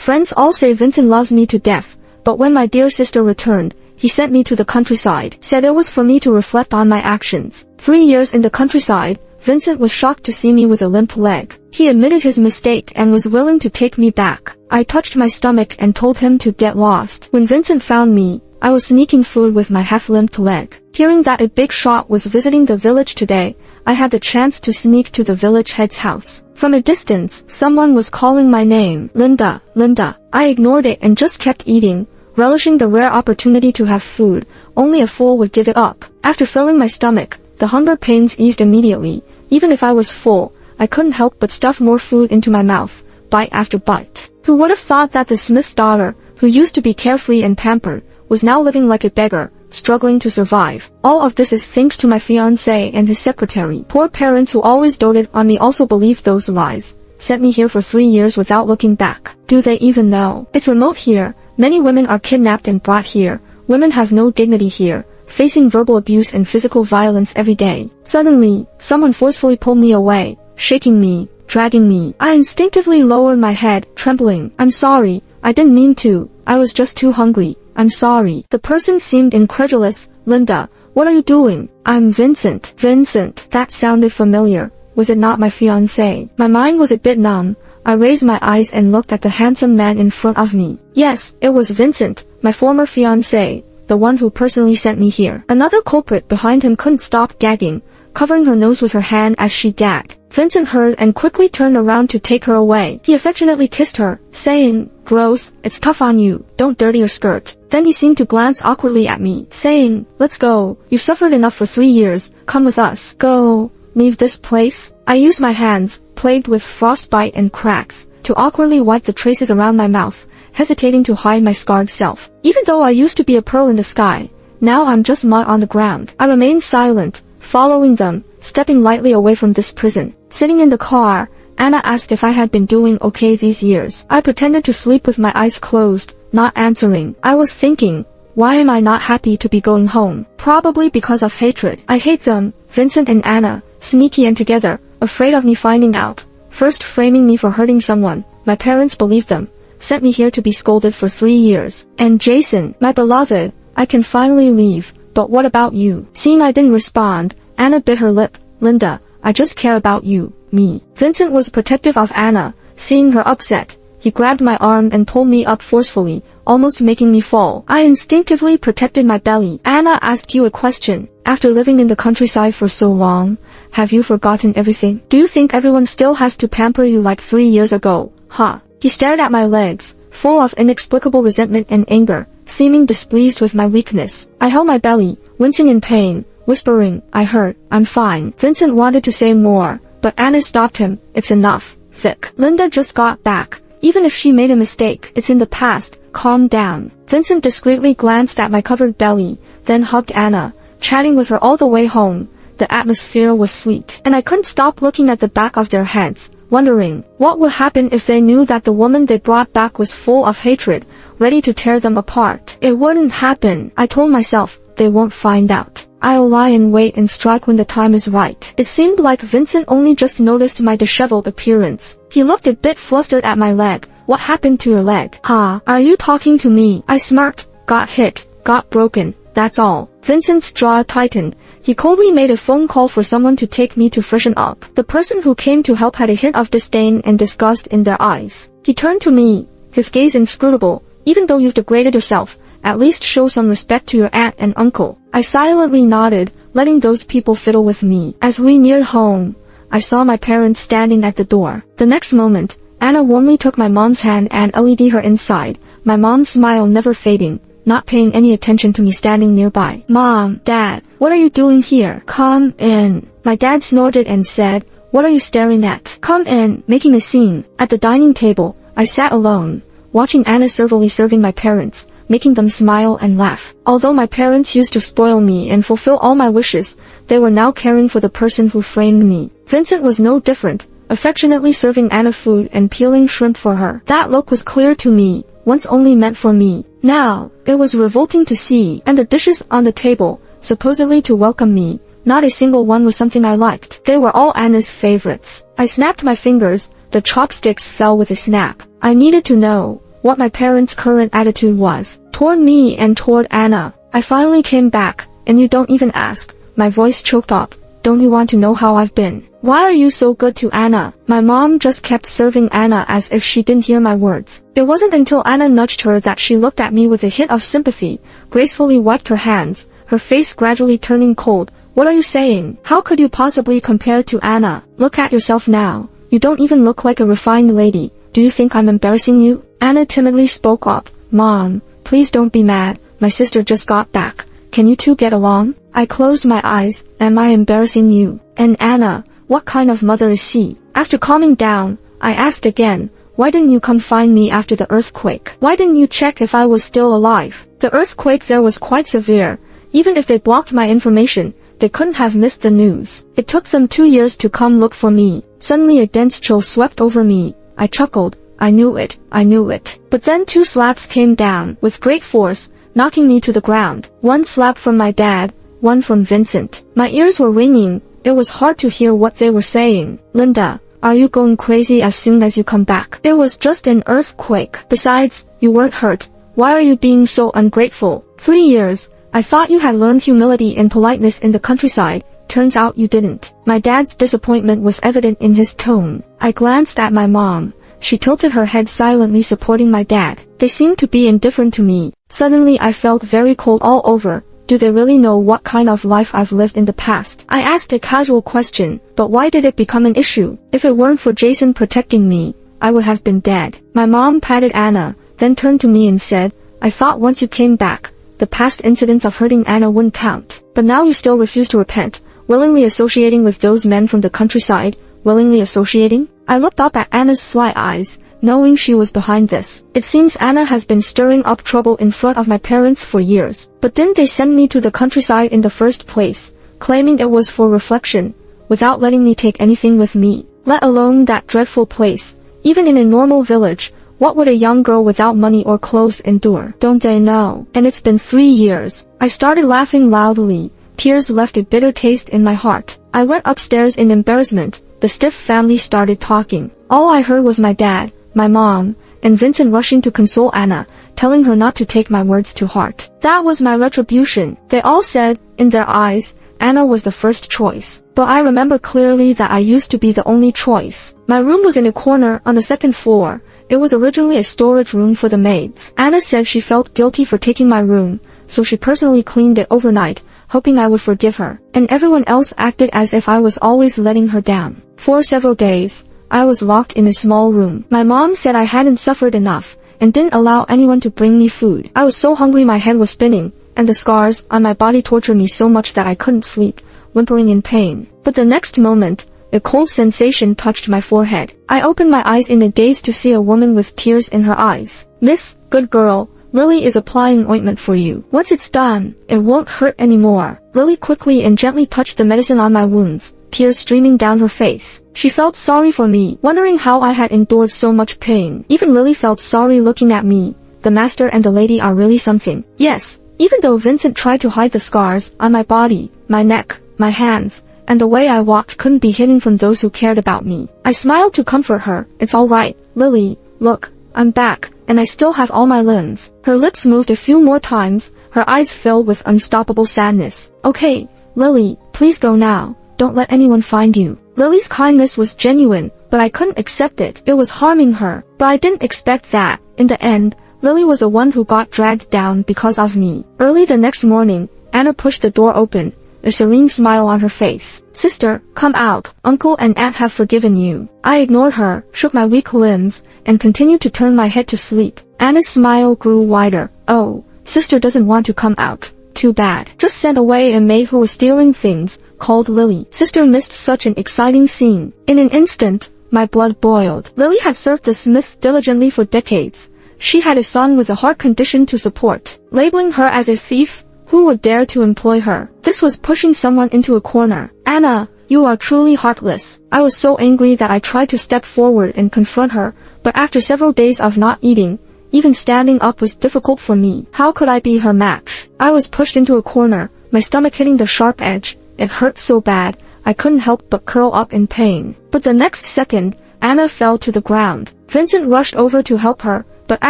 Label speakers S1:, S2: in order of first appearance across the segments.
S1: Friends all say Vincent loves me to death, but when my dear sister returned, he sent me to the countryside, said it was for me to reflect on my actions. 3 years in the countryside, Vincent was shocked to see me with a limp leg. He admitted his mistake and was willing to take me back. I touched my stomach and told him to get lost. When Vincent found me, I was sneaking food with my half-limped leg. Hearing that a big shot was visiting the village today, I had the chance to sneak to the village head's house. From a distance, someone was calling my name, Linda, Linda. I ignored it and just kept eating, relishing the rare opportunity to have food. Only a fool would give it up. After filling my stomach, the hunger pains eased immediately. Even if I was full, I couldn't help but stuff more food into my mouth, bite after bite. Who would have thought that the smith's daughter, who used to be carefree and pampered, was now living like a beggar, struggling to survive. All of this is thanks to my fiancé and his secretary. Poor parents who always doted on me also believed those lies. Sent me here for 3 years without looking back. Do they even know? It's remote here. Many women are kidnapped and brought here. Women have no dignity here, facing verbal abuse and physical violence every day. Suddenly, someone forcefully pulled me away, shaking me, dragging me. I instinctively lowered my head, trembling. I'm sorry, I didn't mean to. I was just too hungry. I'm sorry. The person seemed incredulous. Linda, what are you doing? I'm Vincent. Vincent. That sounded familiar. Was it not my fiancé? My mind was a bit numb. I raised my eyes and looked at the handsome man in front of me. Yes, it was Vincent, my former fiancé, the one who personally sent me here. Another culprit behind him couldn't stop gagging, covering her nose with her hand as she gagged. Vincent heard and quickly turned around to take her away. He affectionately kissed her, saying, "Gross, it's tough on you, don't dirty your skirt." Then he seemed to glance awkwardly at me, saying, "Let's go, you've suffered enough for 3 years, come with us." Go. Leave this place? I used my hands, plagued with frostbite and cracks, to awkwardly wipe the traces around my mouth, hesitating to hide my scarred self. Even though I used to be a pearl in the sky, now I'm just mud on the ground. I remained silent, following them, stepping lightly away from this prison. Sitting in the car, Anna asked if I had been doing okay these years. I pretended to sleep with my eyes closed, not answering. I was thinking, why am I not happy to be going home? Probably because of hatred. I hate them, Vincent and Anna, sneaky and together, afraid of me finding out. First framing me for hurting someone, my parents believed them, sent me here to be scolded for 3 years. And Jason, my beloved, I can finally leave, but what about you? Seeing I didn't respond, Anna bit her lip. Linda, I just care about you, me. Vincent was protective of Anna. Seeing her upset, he grabbed my arm and pulled me up forcefully, almost making me fall. I instinctively protected my belly. Anna asked you a question. After living in the countryside for so long, have you forgotten everything? Do you think everyone still has to pamper you like 3 years ago? Huh? He stared at my legs, full of inexplicable resentment and anger, seeming displeased with my weakness. I held my belly, wincing in pain, whispering, I hurt, I'm fine. Vincent wanted to say more, but Anna stopped him. It's enough, Vic. Linda just got back. Even if she made a mistake, it's in the past. Calm down. Vincent discreetly glanced at my covered belly, then hugged Anna, chatting with her all the way home. The atmosphere was sweet, and I couldn't stop looking at the back of their heads, wondering what would happen if they knew that the woman they brought back was full of hatred, ready to tear them apart. It wouldn't happen. I told myself, they won't find out. I'll lie in wait and strike when the time is right. It seemed like Vincent only just noticed my disheveled appearance. He looked a bit flustered at my leg. What happened to your leg? Huh? Are you talking to me? I smirked. Got hit. Got broken. That's all. Vincent's jaw tightened. He coldly made a phone call for someone to take me to freshen up. The person who came to help had a hint of disdain and disgust in their eyes. He turned to me, his gaze inscrutable. Even though you've degraded yourself, at least show some respect to your aunt and uncle. I silently nodded, letting those people fiddle with me. As we neared home, I saw my parents standing at the door. The next moment, Anna warmly took my mom's hand and led her inside, my mom's smile never fading, not paying any attention to me standing nearby. Mom, Dad, what are you doing here? Come in. My dad snorted and said, what are you staring at? Come in, making a scene. At the dining table, I sat alone, watching Anna servilely serving my parents, making them smile and laugh. Although my parents used to spoil me and fulfill all my wishes, they were now caring for the person who framed me. Vincent was no different, affectionately serving Anna food and peeling shrimp for her. That look was clear to me, once only meant for me. Now, it was revolting to see, and the dishes on the table, supposedly to welcome me, not a single one was something I liked. They were all Anna's favorites. I snapped my fingers, the chopsticks fell with a snap. I needed to know, what my parents' current attitude was toward me and toward Anna. I finally came back, and you don't even ask. My voice choked up. Don't you want to know how I've been? Why are you so good to Anna? My mom just kept serving Anna as if she didn't hear my words. It wasn't until Anna nudged her that she looked at me with a hint of sympathy, gracefully wiped her hands, her face gradually turning cold. What are you saying? How could you possibly compare to Anna? Look at yourself now. You don't even look like a refined lady. Do you think I'm embarrassing you? Anna timidly spoke up. Mom, please don't be mad. My sister just got back. Can you two get along? I closed my eyes. Am I embarrassing you? And Anna, what kind of mother is she? After calming down, I asked again, why didn't you come find me after the earthquake? Why didn't you check if I was still alive? The earthquake there was quite severe. Even if they blocked my information, they couldn't have missed the news. It took them 2 years to come look for me. Suddenly a dense chill swept over me. I chuckled. I knew it. But then 2 slaps came down with great force, knocking me to the ground. 1 slap from my dad, 1 from Vincent. My ears were ringing. It was hard to hear what they were saying. Linda, are you going crazy as soon as you come back? It was just an earthquake. Besides, you weren't hurt. Why are you being so ungrateful? 3 years. I thought you had learned humility and politeness in the countryside. Turns out you didn't. My dad's disappointment was evident in his tone. I glanced at my mom. She tilted her head silently supporting my dad. They seemed to be indifferent to me. Suddenly I felt very cold all over. Do they really know what kind of life I've lived in the past? I asked a casual question, but why did it become an issue? If it weren't for Jason protecting me, I would have been dead. My mom patted Anna, then turned to me and said, I thought once you came back, the past incidents of hurting Anna wouldn't count. But now you still refuse to repent, willingly associating with those men from the countryside, willingly associating? I looked up at Anna's sly eyes, knowing she was behind this. It seems Anna has been stirring up trouble in front of my parents for years. But didn't they send me to the countryside in the first place, claiming it was for reflection, without letting me take anything with me, let alone that dreadful place? Even in a normal village, what would a young girl without money or clothes endure? Don't they know? And it's been 3 years. I started laughing loudly. Tears left a bitter taste in my heart. I went upstairs in embarrassment. The stiff family started talking. All I heard was my dad, my mom, and Vincent rushing to console Anna, telling her not to take my words to heart. That was my retribution. They all said, in their eyes, Anna was the first choice. But I remember clearly that I used to be the only choice. My room was in a corner on the 2nd floor. It was originally a storage room for the maids. Anna said she felt guilty for taking my room, so she personally cleaned it overnight, hoping I would forgive her. And everyone else acted as if I was always letting her down. For several days, I was locked in a small room. My mom said I hadn't suffered enough, and didn't allow anyone to bring me food. I was so hungry my head was spinning, and the scars on my body tortured me so much that I couldn't sleep, whimpering in pain. But the next moment, a cold sensation touched my forehead. I opened my eyes in a daze to see a woman with tears in her eyes. Miss, good girl, Lily is applying ointment for you. Once it's done, it won't hurt anymore. Lily quickly and gently touched the medicine on my wounds, tears streaming down her face. She felt sorry for me, wondering how I had endured so much pain. Even Lily felt sorry looking at me. The master and the lady are really something. Yes, even though Vincent tried to hide the scars on my body, my neck, my hands, and the way I walked couldn't be hidden from those who cared about me. I smiled to comfort her. It's all right, Lily. Look, I'm back, and I still have all my limbs. Her lips moved a few more times, her eyes filled with unstoppable sadness. Okay, Lily, please go now. Don't let anyone find you. Lily's kindness was genuine, but I couldn't accept it. It was harming her. But I didn't expect that. In the end, Lily was the one who got dragged down because of me. Early the next morning, Anna pushed the door open, a serene smile on her face. Sister, come out. Uncle and Aunt have forgiven you. I ignored her, shook my weak limbs, and continued to turn my head to sleep. Anna's smile grew wider. Oh, sister doesn't want to come out. Too bad. Just sent away a maid who was stealing things, called Lily. Sister missed such an exciting scene. In an instant, my blood boiled. Lily had served the Smiths diligently for decades. She had a son with a heart condition to support. Labeling her as a thief, who would dare to employ her? This was pushing someone into a corner. Anna, you are truly heartless. I was so angry that I tried to step forward and confront her, but after several days of not eating, even standing up was difficult for me. How could I be her match? I was pushed into a corner, my stomach hitting the sharp edge. It hurt so bad, I couldn't help but curl up in pain. But the next second, Anna fell to the ground. Vincent rushed over to help her, but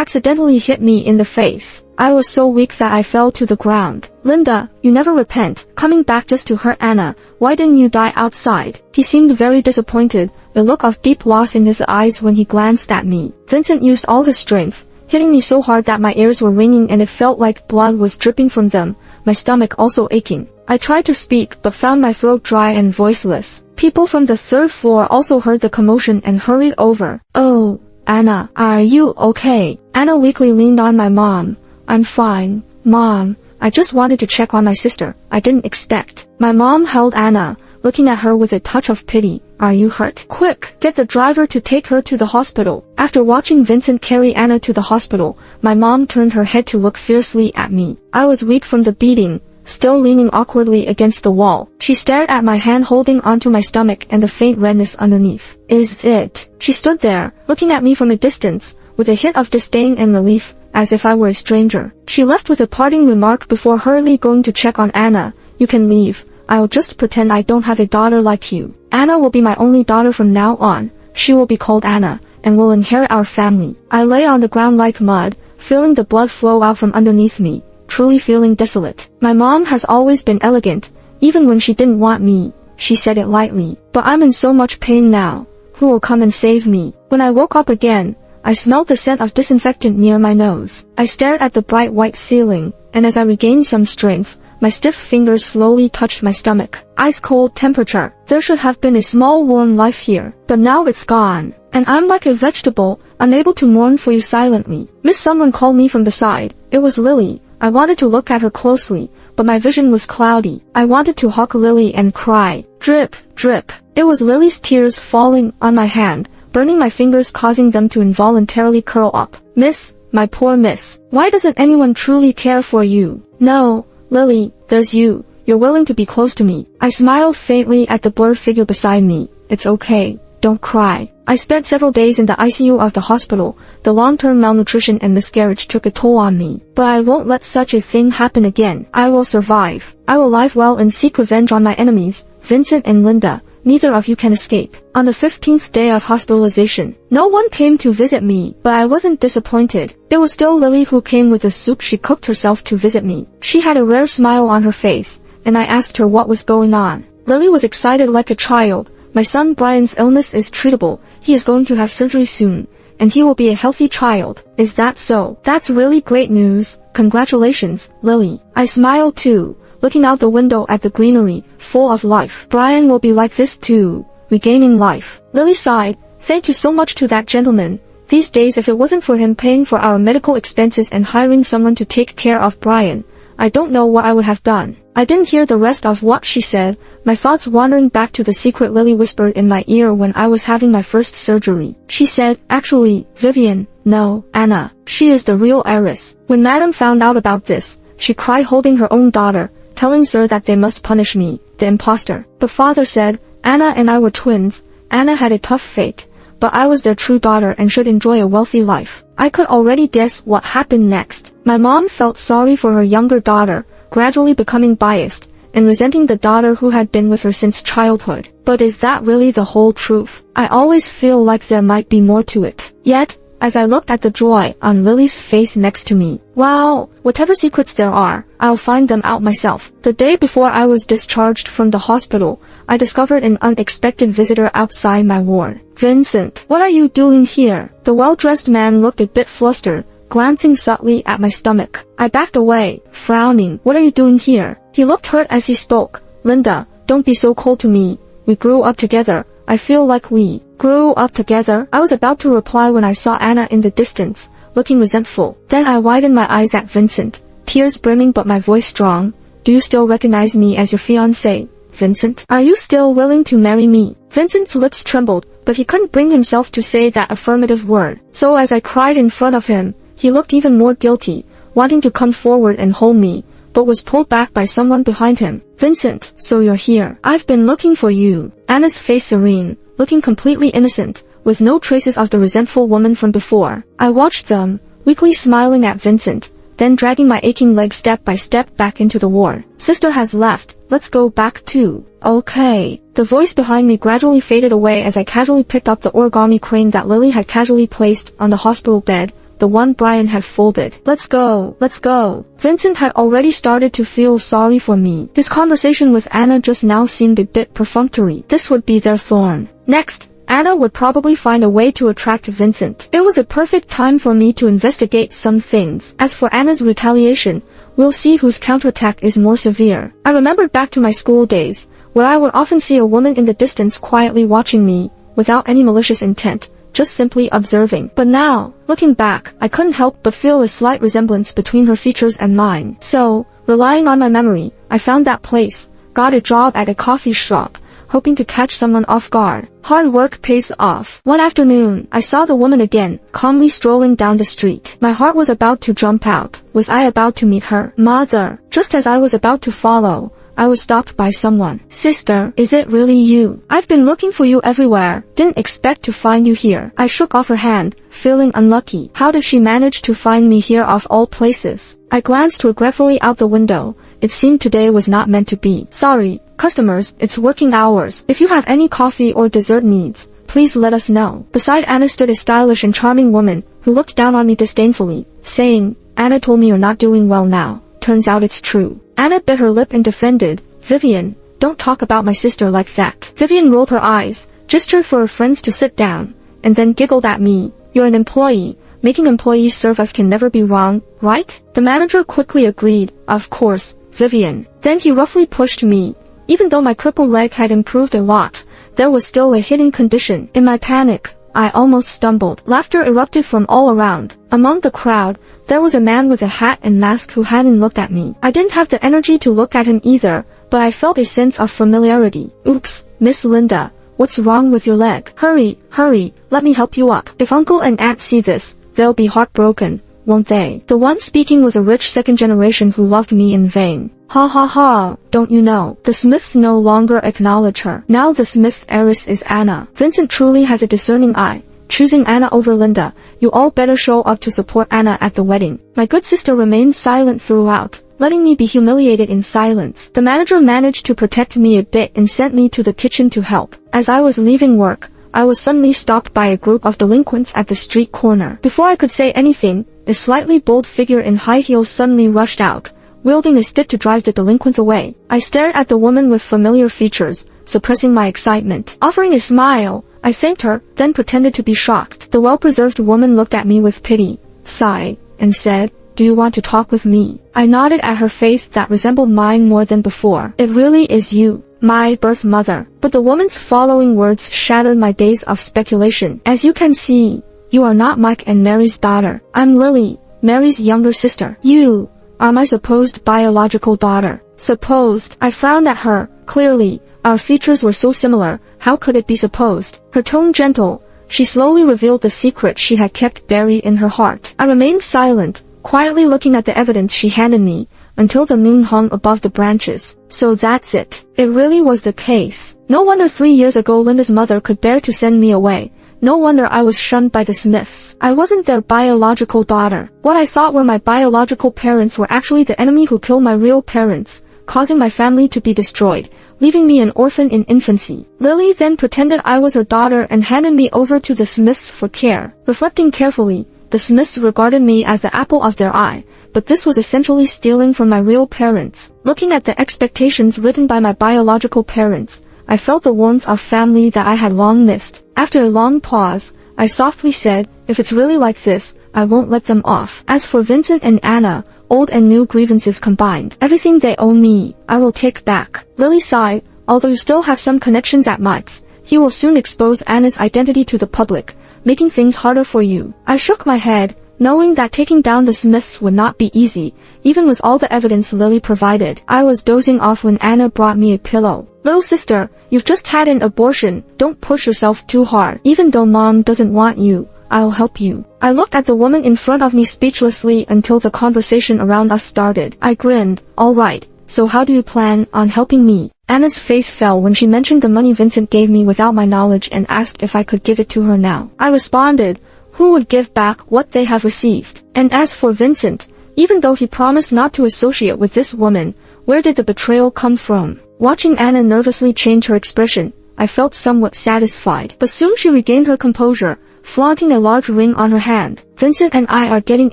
S1: accidentally hit me in the face. I was so weak that I fell to the ground. Linda, you never repent, coming back just to hurt Anna. Why didn't you die outside? He seemed very disappointed, a look of deep loss in his eyes when he glanced at me. Vincent used all his strength, hitting me so hard that my ears were ringing and it felt like blood was dripping from them, my stomach also aching. I tried to speak but found my throat dry and voiceless. People from the third floor also heard the commotion and hurried over. Oh, Anna, are you okay? Anna weakly leaned on my mom. I'm fine, Mom. I just wanted to check on my sister. I didn't expect. My mom held Anna, looking at her with a touch of pity. Are you hurt? Quick, get the driver to take her to the hospital. After watching Vincent carry Anna to the hospital, my mom turned her head to look fiercely at me. I was weak from the beating, still leaning awkwardly against the wall. She stared at my hand holding onto my stomach and the faint redness underneath. Is it? She stood there, looking at me from a distance, with a hint of disdain and relief, as if I were a stranger. She left with a parting remark before hurriedly going to check on Anna. You can leave. I'll just pretend I don't have a daughter like you. Anna will be my only daughter from now on. She will be called Anna, and will inherit our family. I lay on the ground like mud, feeling the blood flow out from underneath me, truly feeling desolate. My mom has always been elegant, even when she didn't want me. She said it lightly. But I'm in so much pain now. Who will come and save me? When I woke up again, I smelled the scent of disinfectant near my nose. I stared at the bright white ceiling, and as I regained some strength, my stiff fingers slowly touched my stomach. Ice-cold temperature. There should have been a small warm life here, but now it's gone. And I'm like a vegetable, unable to mourn for you silently. Miss Someone called me from the side. It was Lily. I wanted to look at her closely, but my vision was cloudy. I wanted to hug Lily and cry. Drip, drip. It was Lily's tears falling on my hand, burning my fingers, causing them to involuntarily curl up. Miss, my poor miss. Why doesn't anyone truly care for you? No, Lily, there's you. You're willing to be close to me. I smiled faintly at the blurred figure beside me. It's okay. Don't cry. I spent several days in the ICU of the hospital. The long-term malnutrition and miscarriage took a toll on me. But I won't let such a thing happen again. I will survive. I will live well and seek revenge on my enemies, Vincent and Linda. Neither of you can escape. On the 15th day of hospitalization, no one came to visit me, but I wasn't disappointed. It was still Lily who came with the soup she cooked herself to visit me. She had a rare smile on her face, and I asked her what was going on. Lily was excited like a child. My son Brian's illness is treatable. He is going to have surgery soon, and he will be a healthy child. Is that so? That's really great news. Congratulations, Lily. I smiled too, looking out the window at the greenery, full of life. Brian will be like this too, regaining life. Lily sighed. Thank you so much to that gentleman. These days, if it wasn't for him paying for our medical expenses and hiring someone to take care of Brian, I don't know what I would have done. I didn't hear the rest of what she said, my thoughts wandering back to the secret Lily whispered in my ear when I was having my first surgery. She said, actually, Vivian, no, Anna. She is the real heiress. When Madam found out about this, she cried holding her own daughter, telling Sir that they must punish me, the imposter. But Father said, Anna and I were twins. Anna had a tough fate, but I was their true daughter and should enjoy a wealthy life. I could already guess what happened next. My mom felt sorry for her younger daughter, gradually becoming biased, and resenting the daughter who had been with her since childhood. But is that really the whole truth? I always feel like there might be more to it. Yet, as I looked at the joy on Lily's face next to me, wow, whatever secrets there are, I'll find them out myself. The day before I was discharged from the hospital, I discovered an unexpected visitor outside my ward. Vincent, what are you doing here? The well-dressed man looked a bit flustered, glancing subtly at my stomach. I backed away, frowning. What are you doing here? He looked hurt as he spoke. Linda, don't be so cold to me. We grew up together. I feel like we grew up together. I was about to reply when I saw Anna in the distance, looking resentful. Then I widened my eyes at Vincent, tears brimming but my voice strong. Do you still recognize me as your fiancé, Vincent? Are you still willing to marry me? Vincent's lips trembled, but he couldn't bring himself to say that affirmative word. So as I cried in front of him, he looked even more guilty, wanting to come forward and hold me, but was pulled back by someone behind him. Vincent, so you're here. I've been looking for you. Anna's face serene, looking completely innocent, with no traces of the resentful woman from before. I watched them, weakly smiling at Vincent, then dragging my aching leg step by step back into the ward. Sister has left. Let's go back too. Okay. The voice behind me gradually faded away as I casually picked up the origami crane that Lily had casually placed on the hospital bed, the one Brian had folded. Let's go, let's go. Vincent had already started to feel sorry for me. His conversation with Anna just now seemed a bit perfunctory. This would be their thorn. Next, Anna would probably find a way to attract Vincent. It was a perfect time for me to investigate some things. As for Anna's retaliation, we'll see whose counterattack is more severe. I remembered back to my school days, where I would often see a woman in the distance quietly watching me, without any malicious intent, just simply observing. But now, looking back, I couldn't help but feel a slight resemblance between her features and mine. So, relying on my memory, I found that place, got a job at a coffee shop, hoping to catch someone off guard. Hard work pays off. One afternoon, I saw the woman again, calmly strolling down the street. My heart was about to jump out. Was I about to meet her? Mother. Just as I was about to follow, I was stopped by someone. Sister, is it really you? I've been looking for you everywhere. Didn't expect to find you here. I shook off her hand, feeling unlucky. How did she manage to find me here of all places? I glanced regretfully out the window. It seemed today was not meant to be. Sorry, customers, it's working hours. If you have any coffee or dessert needs, please let us know. Beside Anna stood a stylish and charming woman, who looked down on me disdainfully, saying, Anna told me you're not doing well now. Turns out it's true. Anna bit her lip and defended, Vivian, don't talk about my sister like that. Vivian rolled her eyes, gestured for her friends to sit down, and then giggled at me. You're an employee. Making employees serve us can never be wrong, right? The manager quickly agreed, of course, Vivian. Then he roughly pushed me. Even though my crippled leg had improved a lot, there was still a hidden condition. In my panic, I almost stumbled. Laughter erupted from all around. Among the crowd, there was a man with a hat and mask who hadn't looked at me. I didn't have the energy to look at him either, but I felt a sense of familiarity. Oops, Miss Linda, what's wrong with your leg? Hurry, hurry, let me help you up. If Uncle and Aunt see this, they'll be heartbroken, won't they? The one speaking was a rich second generation who loved me in vain. Ha ha ha, don't you know? The Smiths no longer acknowledge her. Now the Smiths' heiress is Anna. Vincent truly has a discerning eye, choosing Anna over Linda. You all better show up to support Anna at the wedding. My good sister remained silent throughout, letting me be humiliated in silence. The manager managed to protect me a bit and sent me to the kitchen to help. As I was leaving work, I was suddenly stopped by a group of delinquents at the street corner. Before I could say anything, a slightly bold figure in high heels suddenly rushed out, wielding a stick to drive the delinquents away. I stared at the woman with familiar features, suppressing my excitement. Offering a smile, I thanked her, then pretended to be shocked. The well-preserved woman looked at me with pity, sighed, and said, Do you want to talk with me? I nodded at her face that resembled mine more than before. It really is you, my birth mother. But the woman's following words shattered my days of speculation. As you can see, you are not Mike and Mary's daughter. I'm Lily, Mary's younger sister. You are my supposed biological daughter. Supposed. I frowned at her. Clearly, our features were so similar. How could it be supposed? Her tone gentle, she slowly revealed the secret she had kept buried in her heart. I remained silent, quietly looking at the evidence she handed me, until the moon hung above the branches. So that's it. It really was the case. No wonder 3 years ago Linda's mother could bear to send me away. No wonder I was shunned by the Smiths. I wasn't their biological daughter. What I thought were my biological parents were actually the enemy who killed my real parents, causing my family to be destroyed, leaving me an orphan in infancy. Lily then pretended I was her daughter and handed me over to the Smiths for care. Reflecting carefully, the Smiths regarded me as the apple of their eye, but this was essentially stealing from my real parents. Looking at the expectations written by my biological parents, I felt the warmth of family that I had long missed. After a long pause, I softly said, if it's really like this, I won't let them off. As for Vincent and Anna, old and new grievances combined, everything they owe me, I will take back. Lily sighed, although you still have some connections at Mike's, he will soon expose Anna's identity to the public, making things harder for you. I shook my head, knowing that taking down the Smiths would not be easy, even with all the evidence Lily provided. I was dozing off when Anna brought me a pillow. Little sister, you've just had an abortion. Don't push yourself too hard. Even though Mom doesn't want you, I'll help you. I looked at the woman in front of me speechlessly until the conversation around us started. I grinned. All right, so how do you plan on helping me? Anna's face fell when she mentioned the money Vincent gave me without my knowledge and asked if I could give it to her now. I responded, who would give back what they have received? And as for Vincent, even though he promised not to associate with this woman, where did the betrayal come from? Watching Anna nervously change her expression, I felt somewhat satisfied. But soon she regained her composure, flaunting a large ring on her hand. Vincent and I are getting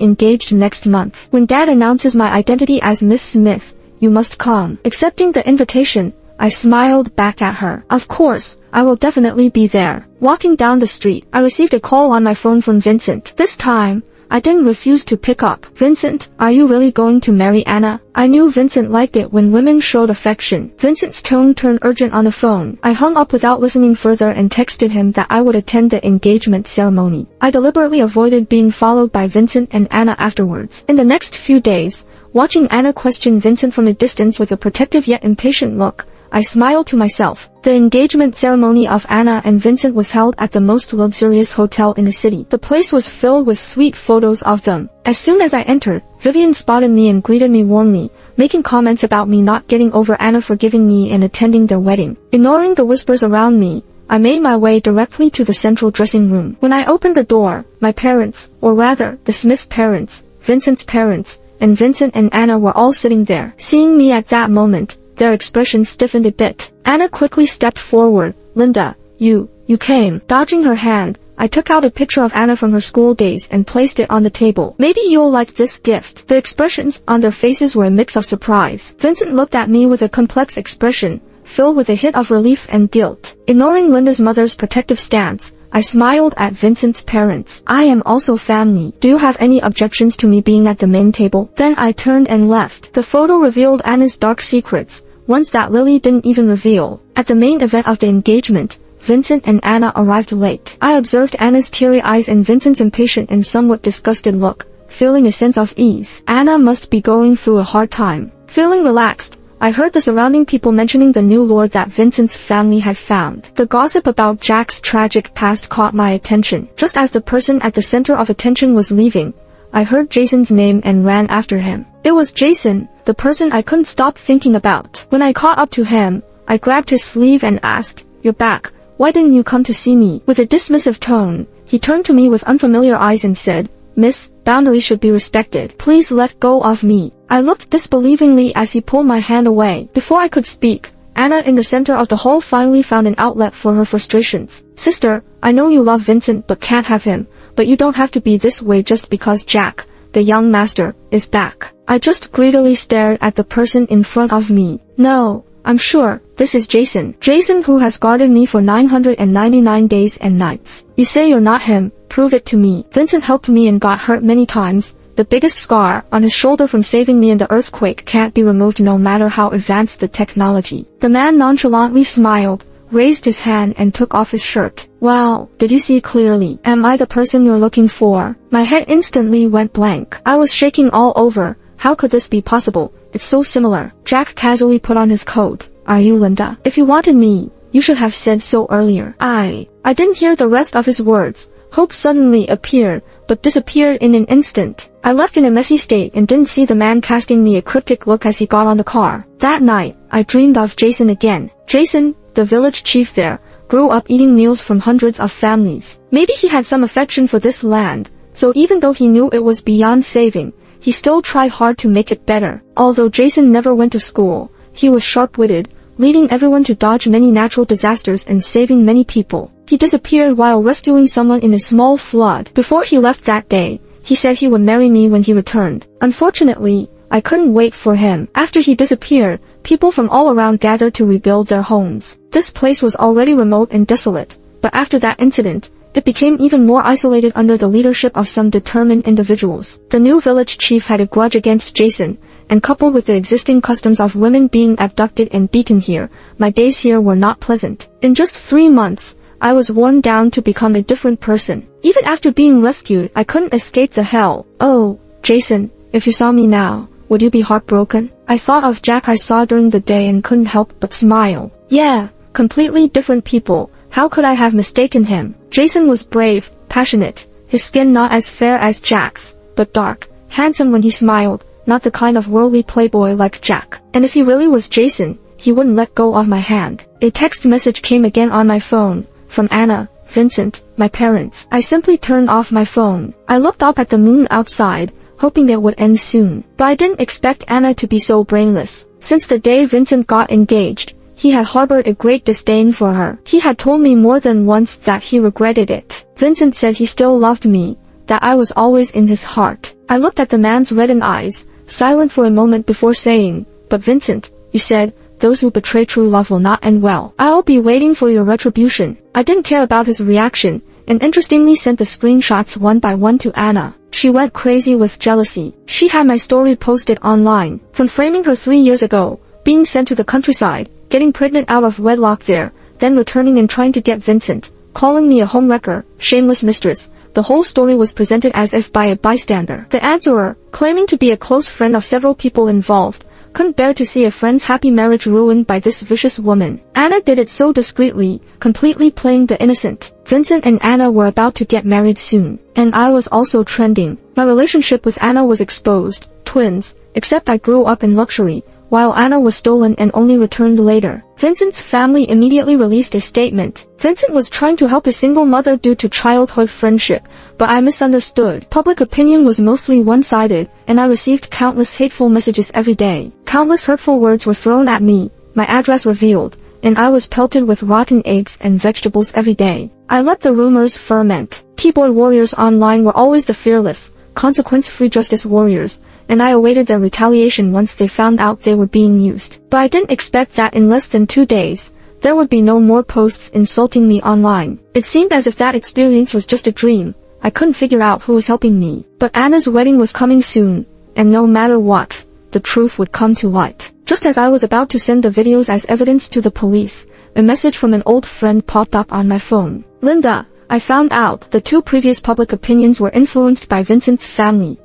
S1: engaged next month. When Dad announces my identity as Miss Smith, you must come. Accepting the invitation, I smiled back at her. Of course, I will definitely be there. Walking down the street, I received a call on my phone from Vincent. This time, I didn't refuse to pick up. Vincent, are you really going to marry Anna? I knew Vincent liked it when women showed affection. Vincent's tone turned urgent on the phone. I hung up without listening further and texted him that I would attend the engagement ceremony. I deliberately avoided being followed by Vincent and Anna afterwards. In the next few days, watching Anna question Vincent from a distance with a protective yet impatient look, I smiled to myself. The engagement ceremony of Anna and Vincent was held at the most luxurious hotel in the city. The place was filled with sweet photos of them. As soon as I entered, Vivian spotted me and greeted me warmly, making comments about me not getting over Anna forgiving me and attending their wedding. Ignoring the whispers around me, I made my way directly to the central dressing room. When I opened the door, my parents, or rather, the Smiths' parents, Vincent's parents, and Vincent and Anna were all sitting there. Seeing me at that moment, their expressions stiffened a bit. Anna quickly stepped forward. Linda, you came. Dodging her hand, I took out a picture of Anna from her school days and placed it on the table. Maybe you'll like this gift. The expressions on their faces were a mix of surprise. Vincent looked at me with a complex expression, filled with a hint of relief and guilt. Ignoring Linda's mother's protective stance, I smiled at Vincent's parents. I am also family. Do you have any objections to me being at the main table? Then I turned and left. The photo revealed Anna's dark secrets, ones that Lily didn't even reveal. At the main event of the engagement, Vincent and Anna arrived late. I observed Anna's teary eyes and Vincent's impatient and somewhat disgusted look, feeling a sense of ease. Anna must be going through a hard time. Feeling relaxed, I heard the surrounding people mentioning the new lord that Vincent's family had found. The gossip about Jack's tragic past caught my attention. Just as the person at the center of attention was leaving, I heard Jason's name and ran after him. It was Jason, the person I couldn't stop thinking about. When I caught up to him, I grabbed his sleeve and asked, "You're back. Why didn't you come to see me?" With a dismissive tone, he turned to me with unfamiliar eyes and said, "Miss, boundaries should be respected. Please let go of me." I looked disbelievingly as he pulled my hand away. Before I could speak, Anna in the center of the hall finally found an outlet for her frustrations. "Sister, I know you love Vincent but can't have him, but you don't have to be this way just because Jack, the young master, is back." I just greedily stared at the person in front of me. "No, I'm sure, this is Jason. Jason who has guarded me for 999 days and nights. You say you're not him, prove it to me." Vincent helped me and got hurt many times. The biggest scar on his shoulder from saving me in the earthquake can't be removed no matter how advanced the technology. The man nonchalantly smiled, raised his hand and took off his shirt. "Wow, did you see clearly? Am I the person you're looking for?" My head instantly went blank. I was shaking all over. How could this be possible? It's so similar. Jack casually put on his coat. "Are you Linda? If you wanted me, you should have said so earlier." I didn't hear the rest of his words. Hope suddenly appeared, but disappeared in an instant. I left in a messy state and didn't see the man casting me a cryptic look as he got on the car. That night, I dreamed of Jason again. Jason, the village chief there, grew up eating meals from hundreds of families. Maybe he had some affection for this land, so even though he knew it was beyond saving, he still tried hard to make it better. Although Jason never went to school, he was sharp-witted, leading everyone to dodge many natural disasters and saving many people. He disappeared while rescuing someone in a small flood. Before he left that day, he said he would marry me when he returned. Unfortunately, I couldn't wait for him. After he disappeared, people from all around gathered to rebuild their homes. This place was already remote and desolate, but after that incident, it became even more isolated under the leadership of some determined individuals. The new village chief had a grudge against Jason, and coupled with the existing customs of women being abducted and beaten here, my days here were not pleasant. In just 3 months, I was worn down to become a different person. Even after being rescued, I couldn't escape the hell. "Oh, Jason, if you saw me now, would you be heartbroken?" I thought of Jack I saw during the day and couldn't help but smile. Yeah, completely different people. How could I have mistaken him? Jason was brave, passionate, his skin not as fair as Jack's, but dark, handsome when he smiled, not the kind of worldly playboy like Jack. And if he really was Jason, he wouldn't let go of my hand. A text message came again on my phone, from Anna, Vincent, my parents. I simply turned off my phone. I looked up at the moon outside, hoping it would end soon. But I didn't expect Anna to be so brainless. Since the day Vincent got engaged, he had harbored a great disdain for her. He had told me more than once that he regretted it. Vincent said he still loved me, that I was always in his heart. I looked at the man's reddened eyes, silent for a moment before saying, "But Vincent, you said, those who betray true love will not end well. I'll be waiting for your retribution." I didn't care about his reaction, and interestingly sent the screenshots one by one to Anna. She went crazy with jealousy. She had my story posted online, from framing her 3 years ago, being sent to the countryside, getting pregnant out of wedlock there, then returning and trying to get Vincent, calling me a homewrecker, shameless mistress. The whole story was presented as if by a bystander. The answerer, claiming to be a close friend of several people involved, couldn't bear to see a friend's happy marriage ruined by this vicious woman. Anna did it so discreetly, completely playing the innocent. Vincent and Anna were about to get married soon, and I was also trending. My relationship with Anna was exposed, twins, except I grew up in luxury, while Anna was stolen and only returned later. Vincent's family immediately released a statement. Vincent was trying to help a single mother due to childhood friendship, but I misunderstood. Public opinion was mostly one-sided, and I received countless hateful messages every day. Countless hurtful words were thrown at me, my address revealed, and I was pelted with rotten eggs and vegetables every day. I let the rumors ferment. Keyboard warriors online were always the fearless, consequence-free justice warriors, and I awaited their retaliation once they found out they were being used. But I didn't expect that in less than 2 days, there would be no more posts insulting me online. It seemed as if that experience was just a dream. I couldn't figure out who was helping me. But Anna's wedding was coming soon, and no matter what, the truth would come to light. Just as I was about to send the videos as evidence to the police, a message from an old friend popped up on my phone. "Linda, I found out the 2 previous public opinions were influenced by Vincent's family.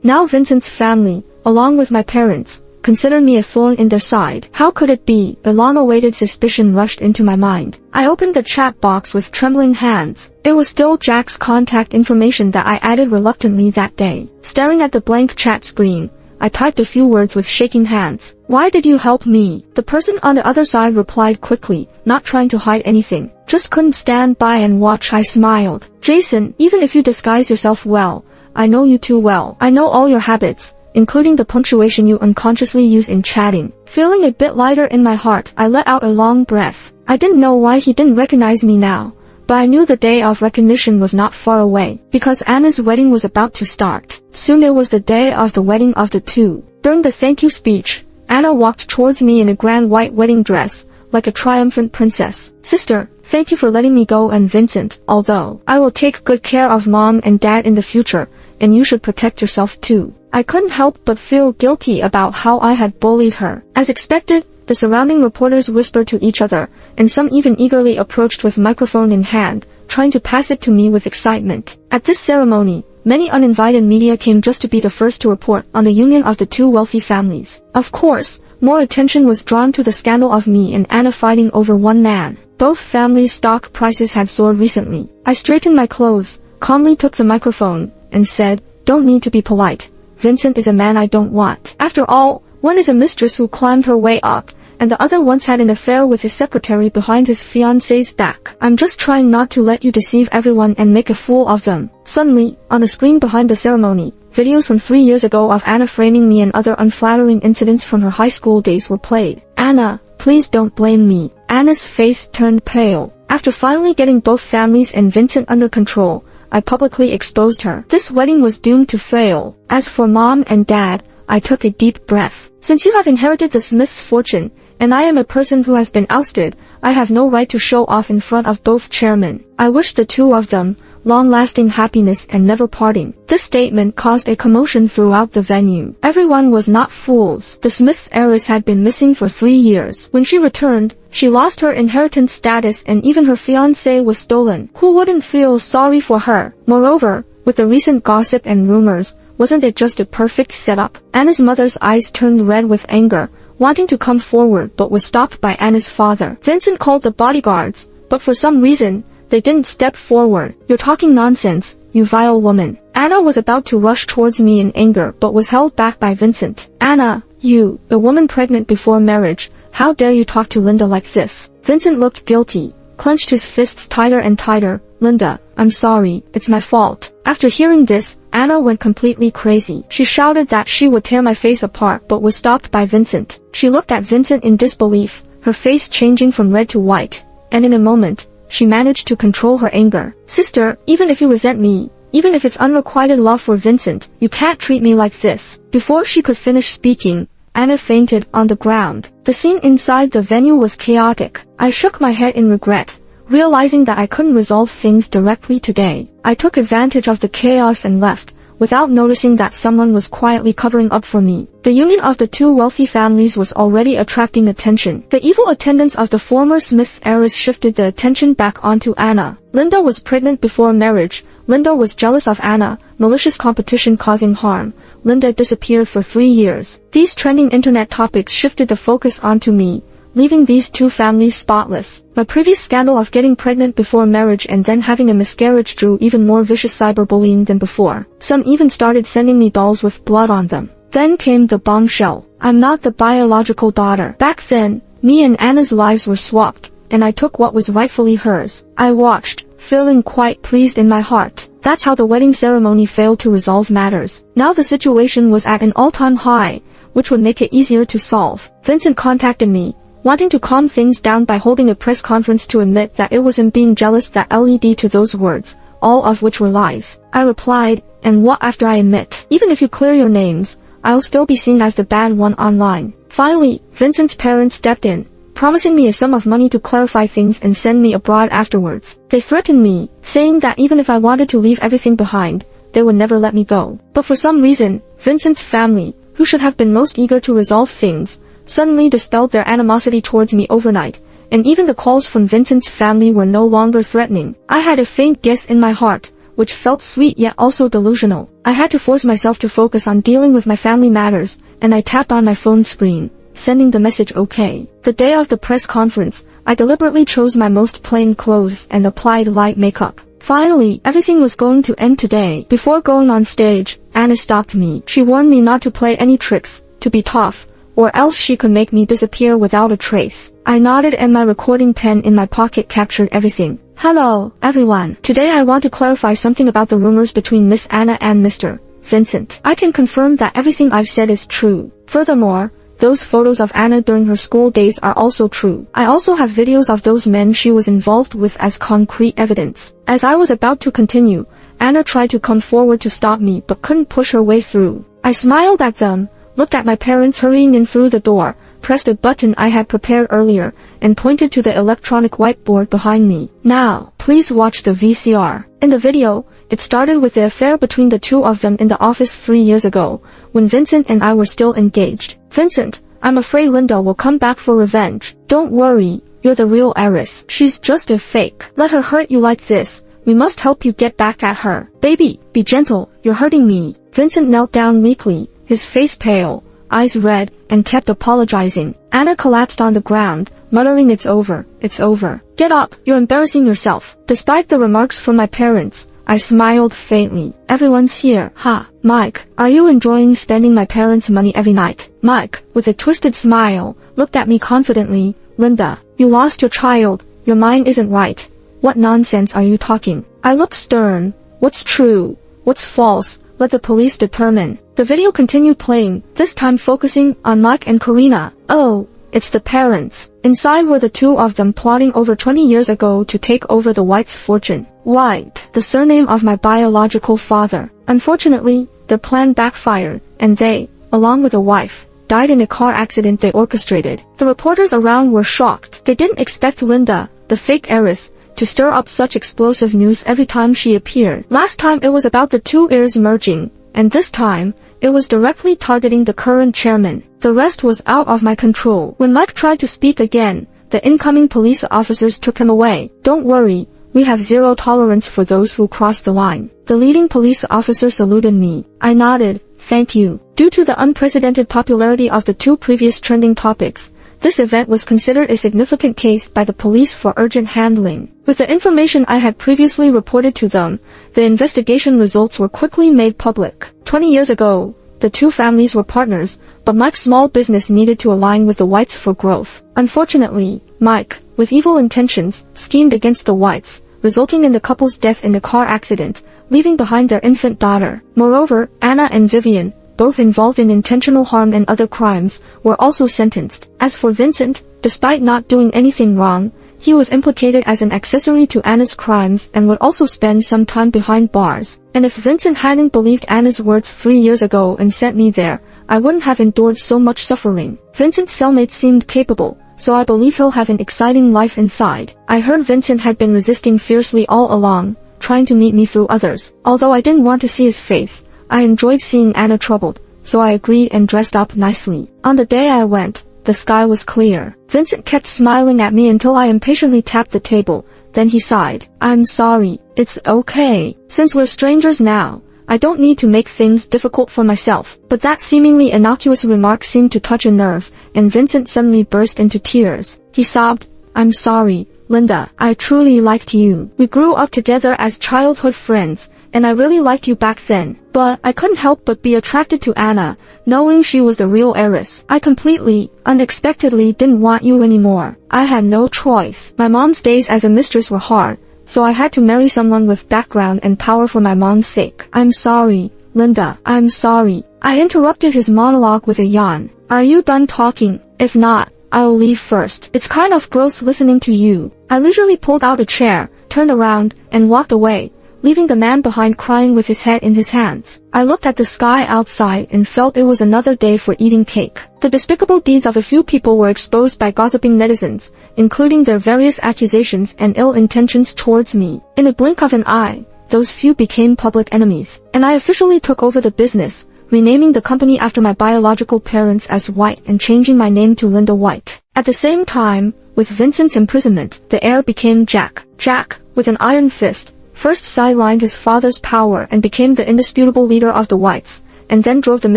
S1: Now Vincent's family, along with my parents, consider me a thorn in their side. How could it be?" A long-awaited suspicion rushed into my mind. I opened the chat box with trembling hands. It was still Jack's contact information that I added reluctantly that day. Staring at the blank chat screen, I typed a few words with shaking hands. "Why did you help me?" The person on the other side replied quickly, not trying to hide anything. "Just couldn't stand by and watch." I smiled. "Jason, even if you disguise yourself well, I know you too well. I know all your habits, including the punctuation you unconsciously use in chatting." Feeling a bit lighter in my heart, I let out a long breath. I didn't know why he didn't recognize me now, but I knew the day of recognition was not far away, because Anna's wedding was about to start. Soon it was the day of the wedding of the 2. During the thank you speech, Anna walked towards me in a grand white wedding dress, like a triumphant princess. "Sister, thank you for letting me go and Vincent, although I will take good care of Mom and Dad in the future, and you should protect yourself too." I couldn't help but feel guilty about how I had bullied her. As expected, the surrounding reporters whispered to each other, and some even eagerly approached with microphone in hand, trying to pass it to me with excitement. At this ceremony, many uninvited media came just to be the first to report on the union of the 2 wealthy families. Of course, more attention was drawn to the scandal of me and Anna fighting over one man. Both families' stock prices had soared recently. I straightened my clothes, calmly took the microphone, and said, "Don't need to be polite. Vincent is a man I don't want. After all, one is a mistress who climbed her way up, and the other once had an affair with his secretary behind his fiancé's back. I'm just trying not to let you deceive everyone and make a fool of them." Suddenly, on the screen behind the ceremony, videos from 3 years ago of Anna framing me and other unflattering incidents from her high school days were played. "Anna, please don't blame me." Anna's face turned pale. After finally getting both families and Vincent under control, I publicly exposed her. This wedding was doomed to fail. As for Mom and Dad, I took a deep breath. "Since you have inherited the Smiths' fortune, and I am a person who has been ousted, I have no right to show off in front of both chairmen. I wish the 2 of them long-lasting happiness and never parting." This statement caused a commotion throughout the venue. Everyone was not fools. The Smiths' heiress had been missing for 3 years. When she returned, she lost her inheritance status and even her fiancé was stolen. Who wouldn't feel sorry for her? Moreover, with the recent gossip and rumors, wasn't it just a perfect setup? Anna's mother's eyes turned red with anger, wanting to come forward but was stopped by Anna's father. Vincent called the bodyguards, but for some reason, they didn't step forward. "You're talking nonsense, you vile woman." Anna was about to rush towards me in anger but was held back by Vincent. "Anna, you, a woman pregnant before marriage, how dare you talk to Linda like this?" Vincent looked guilty, clenched his fists tighter and tighter. "Linda, I'm sorry, it's my fault." After hearing this, Anna went completely crazy. She shouted that she would tear my face apart but was stopped by Vincent. She looked at Vincent in disbelief, her face changing from red to white, and in a moment, she managed to control her anger. "Sister, even if you resent me, even if it's unrequited love for Vincent, you can't treat me like this." Before she could finish speaking, Anna fainted on the ground. The scene inside the venue was chaotic. I shook my head in regret, realizing that I couldn't resolve things directly today. I took advantage of the chaos and left, without noticing that someone was quietly covering up for me. The union of the two wealthy families was already attracting attention. The evil attendants of the former Smith's heiress shifted the attention back onto Anna. Linda was pregnant before marriage. Linda was jealous of Anna, malicious competition causing harm. Linda disappeared for 3 years. These trending internet topics shifted the focus onto me, leaving these two families spotless. My previous scandal of getting pregnant before marriage and then having a miscarriage drew even more vicious cyberbullying than before. Some even started sending me dolls with blood on them. Then came the bombshell. I'm not the biological daughter. Back then, me and Anna's lives were swapped, and I took what was rightfully hers. I watched, feeling quite pleased in my heart. That's how the wedding ceremony failed to resolve matters. Now the situation was at an all-time high, which would make it easier to solve. Vincent contacted me, wanting to calm things down by holding a press conference to admit that it was him being jealous that led to those words, all of which were lies. I replied, "And what after I admit? Even if you clear your names, I'll still be seen as the bad one online." Finally, Vincent's parents stepped in, promising me a sum of money to clarify things and send me abroad afterwards. They threatened me, saying that even if I wanted to leave everything behind, they would never let me go. But for some reason, Vincent's family, who should have been most eager to resolve things, suddenly dispelled their animosity towards me overnight, and even the calls from Vincent's family were no longer threatening. I had a faint guess in my heart, which felt sweet yet also delusional. I had to force myself to focus on dealing with my family matters, and I tapped on my phone screen, sending the message okay. The day of the press conference, I deliberately chose my most plain clothes and applied light makeup. Finally, everything was going to end today. Before going on stage, Anna stopped me. She warned me not to play any tricks, to be tough, or else she could make me disappear without a trace. I nodded and my recording pen in my pocket captured everything. "Hello, everyone. Today I want to clarify something about the rumors between Miss Anna and Mr. Vincent. I can confirm that everything I've said is true. Furthermore, those photos of Anna during her school days are also true. I also have videos of those men she was involved with as concrete evidence." As I was about to continue, Anna tried to come forward to stop me but couldn't push her way through. I smiled at them, looked at my parents hurrying in through the door, pressed a button I had prepared earlier, and pointed to the electronic whiteboard behind me. "Now, please watch the VCR." In the video, it started with the affair between the two of them in the office 3 years ago, when Vincent and I were still engaged. "Vincent, I'm afraid Linda will come back for revenge. Don't worry, you're the real heiress. She's just a fake. Let her hurt you like this. We must help you get back at her. Baby, be gentle, you're hurting me." Vincent knelt down weakly, his face pale, eyes red, and kept apologizing. Anna collapsed on the ground, muttering, "It's over, it's over. Get up, you're embarrassing yourself." Despite the remarks from my parents, I smiled faintly. "Everyone's here. Ha, Mike, are you enjoying spending my parents' money every night?" Mike, with a twisted smile, looked at me confidently. "Linda, you lost your child, your mind isn't right. What nonsense are you talking?" I looked stern. "What's true? What's false? Let the police determine." The video continued playing, this time focusing on Mike and Karina. "Oh, it's the parents." Inside were the two of them plotting over 20 years ago to take over the White's fortune. White, the surname of my biological father. Unfortunately, their plan backfired, and they, along with a wife, died in a car accident they orchestrated. The reporters around were shocked. They didn't expect Linda, the fake heiress, to stir up such explosive news every time she appeared. Last time it was about the two heirs merging, and this time, it was directly targeting the current chairman. The rest was out of my control. When Mike tried to speak again, the incoming police officers took him away. "Don't worry, we have zero tolerance for those who cross the line." The leading police officer saluted me. I nodded, "Thank you." Due to the unprecedented popularity of the two previous trending topics, this event was considered a significant case by the police for urgent handling. With the information I had previously reported to them, the investigation results were quickly made public. 20 years ago, the two families were partners, but Mike's small business needed to align with the Whites for growth. Unfortunately, Mike, with evil intentions, schemed against the Whites, resulting in the couple's death in a car accident, leaving behind their infant daughter. Moreover, Anna and Vivian, both involved in intentional harm and other crimes, were also sentenced. As for Vincent, despite not doing anything wrong, he was implicated as an accessory to Anna's crimes and would also spend some time behind bars. And if Vincent hadn't believed Anna's words 3 years ago and sent me there, I wouldn't have endured so much suffering. Vincent's cellmate seemed capable, so I believe he'll have an exciting life inside. I heard Vincent had been resisting fiercely all along, trying to meet me through others. Although I didn't want to see his face, I enjoyed seeing Anna troubled, so I agreed and dressed up nicely. On the day I went, the sky was clear. Vincent kept smiling at me until I impatiently tapped the table. Then he sighed. "I'm sorry. It's okay. Since we're strangers now, I don't need to make things difficult for myself." But that seemingly innocuous remark seemed to touch a nerve, and Vincent suddenly burst into tears. He sobbed, "I'm sorry, Linda. I truly liked you. We grew up together as childhood friends, and I really liked you back then. But I couldn't help but be attracted to Anna, knowing she was the real heiress. I completely, unexpectedly didn't want you anymore. I had no choice. My mom's days as a mistress were hard, so I had to marry someone with background and power for my mom's sake. I'm sorry, Linda. I'm sorry." I interrupted his monologue with a yawn. "Are you done talking? If not, I'll leave first. It's kind of gross listening to you." I leisurely pulled out a chair, turned around, and walked away, leaving the man behind crying with his head in his hands. I looked at the sky outside and felt it was another day for eating cake. The despicable deeds of a few people were exposed by gossiping netizens, including their various accusations and ill intentions towards me. In a blink of an eye, those few became public enemies, and I officially took over the business, renaming the company after my biological parents as White and changing my name to Linda White. At the same time, with Vincent's imprisonment, the heir became Jack. Jack, with an iron fist, first sidelined his father's power and became the indisputable leader of the Whites, and then drove the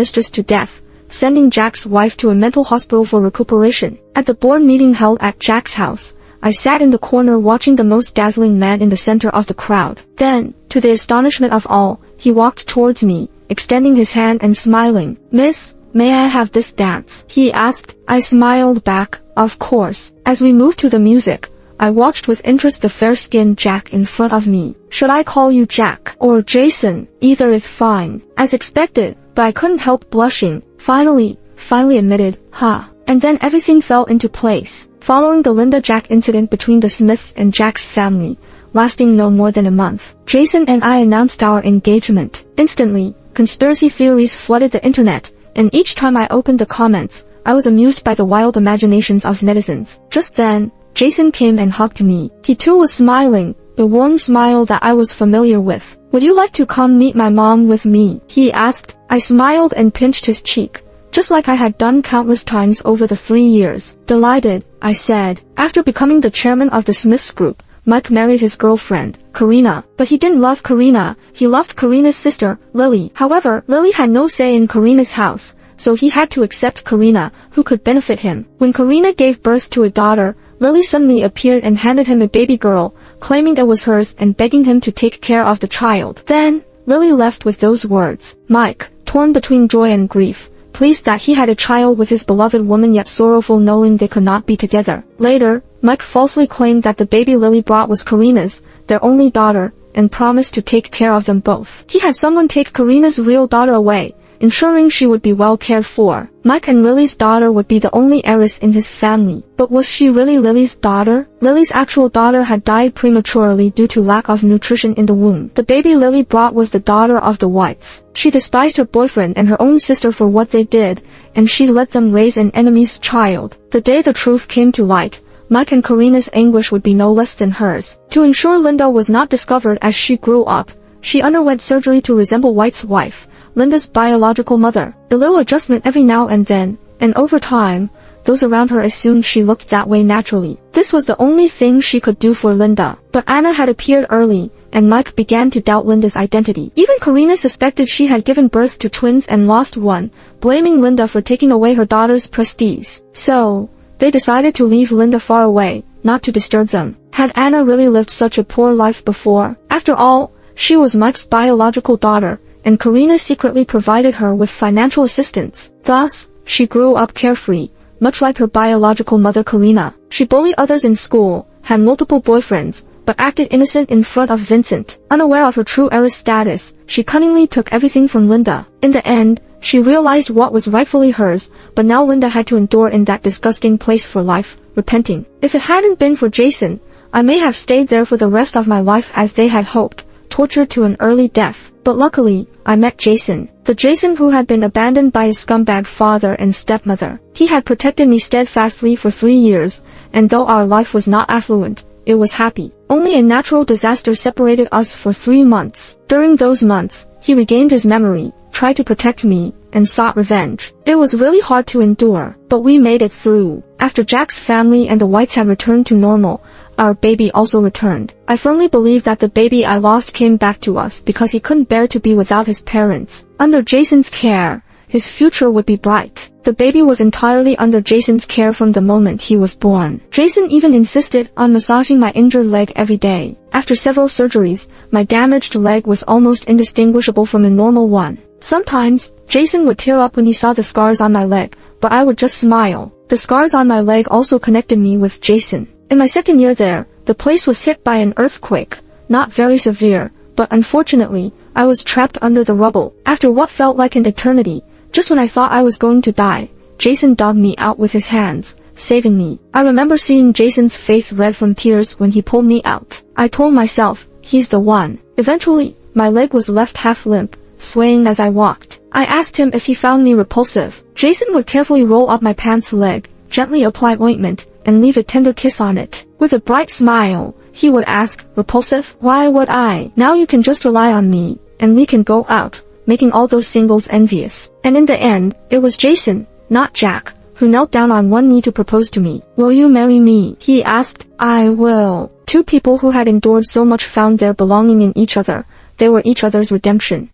S1: mistress to death, sending Jack's wife to a mental hospital for recuperation. At the board meeting held at Jack's house, I sat in the corner watching the most dazzling man in the center of the crowd. Then, to the astonishment of all, he walked towards me, extending his hand and smiling. "Miss, may I have this dance?" he asked. I smiled back, of course. As we moved to the music, I watched with interest the fair-skinned Jack in front of me. "Should I call you Jack or Jason? Either is fine." As expected, but I couldn't help blushing. Finally admitted, "Ha." And then everything fell into place. Following the Linda Jack incident between the Smiths and Jack's family, lasting no more than a month, Jason and I announced our engagement. Instantly, conspiracy theories flooded the internet, and each time I opened the comments, I was amused by the wild imaginations of netizens. Just then, Jason came and hugged me. He too was smiling, a warm smile that I was familiar with. "Would you like to come meet my mom with me?" he asked. I smiled and pinched his cheek, just like I had done countless times over the 3 years. "Delighted," I said. After becoming the chairman of the Smiths Group, Mike married his girlfriend, Karina. But he didn't love Karina, he loved Karina's sister, Lily. However, Lily had no say in Karina's house, so he had to accept Karina, who could benefit him. When Karina gave birth to a daughter, Lily suddenly appeared and handed him a baby girl, claiming it was hers and begging him to take care of the child. Then, Lily left with those words. Mike, torn between joy and grief, pleased that he had a child with his beloved woman yet sorrowful knowing they could not be together. Later, Mike falsely claimed that the baby Lily brought was Karina's, their only daughter, and promised to take care of them both. He had someone take Karina's real daughter away, ensuring she would be well cared for. Mike and Lily's daughter would be the only heiress in his family. But was she really Lily's daughter? Lily's actual daughter had died prematurely due to lack of nutrition in the womb. The baby Lily brought was the daughter of the Whites. She despised her boyfriend and her own sister for what they did, and she let them raise an enemy's child. The day the truth came to light, Mike and Karina's anguish would be no less than hers. To ensure Linda was not discovered as she grew up, she underwent surgery to resemble White's wife, Linda's biological mother. A little adjustment every now and then, and over time, those around her assumed she looked that way naturally. This was the only thing she could do for Linda. But Anna had appeared early, and Mike began to doubt Linda's identity. Even Karina suspected she had given birth to twins and lost one, blaming Linda for taking away her daughter's prestige. So, they decided to leave Linda far away, not to disturb them. Had Anna really lived such a poor life before? After all, she was Mike's biological daughter, and Karina secretly provided her with financial assistance. Thus, she grew up carefree, much like her biological mother Karina. She bullied others in school, had multiple boyfriends, but acted innocent in front of Vincent. Unaware of her true heiress status, she cunningly took everything from Linda. In the end, She realized what was rightfully hers, but now Linda had to endure in that disgusting place for life, repenting. If it hadn't been for Jason, I may have stayed there for the rest of my life as they had hoped, tortured to an early death. But luckily, I met Jason. The Jason who had been abandoned by his scumbag father and stepmother. He had protected me steadfastly for 3 years, and though our life was not affluent, it was happy. Only a natural disaster separated us for 3 months. During those months, he regained his memory, tried to protect me, and sought revenge. It was really hard to endure, but we made it through. After Jack's family and the Whites had returned to normal, our baby also returned. I firmly believe that the baby I lost came back to us because he couldn't bear to be without his parents. Under Jason's care, his future would be bright. The baby was entirely under Jason's care from the moment he was born. Jason even insisted on massaging my injured leg every day. After several surgeries, my damaged leg was almost indistinguishable from a normal one. Sometimes, Jason would tear up when he saw the scars on my leg, but I would just smile. The scars on my leg also connected me with Jason. In my second year there, the place was hit by an earthquake. Not very severe, but unfortunately, I was trapped under the rubble. After what felt like an eternity, just when I thought I was going to die, Jason dug me out with his hands, saving me. I remember seeing Jason's face red from tears when he pulled me out. I told myself, he's the one. Eventually, my leg was left half limp, swaying as I walked. I asked him if he found me repulsive. Jason would carefully roll up my pants leg, gently apply ointment, and leave a tender kiss on it. With a bright smile, he would ask, repulsive? Why would I? Now you can just rely on me, and we can go out, making all those singles envious. And in the end, it was Jason, not Jack, who knelt down on one knee to propose to me. Will you marry me? He asked. I will. Two people who had endured so much found their belonging in each other. They were each other's redemption.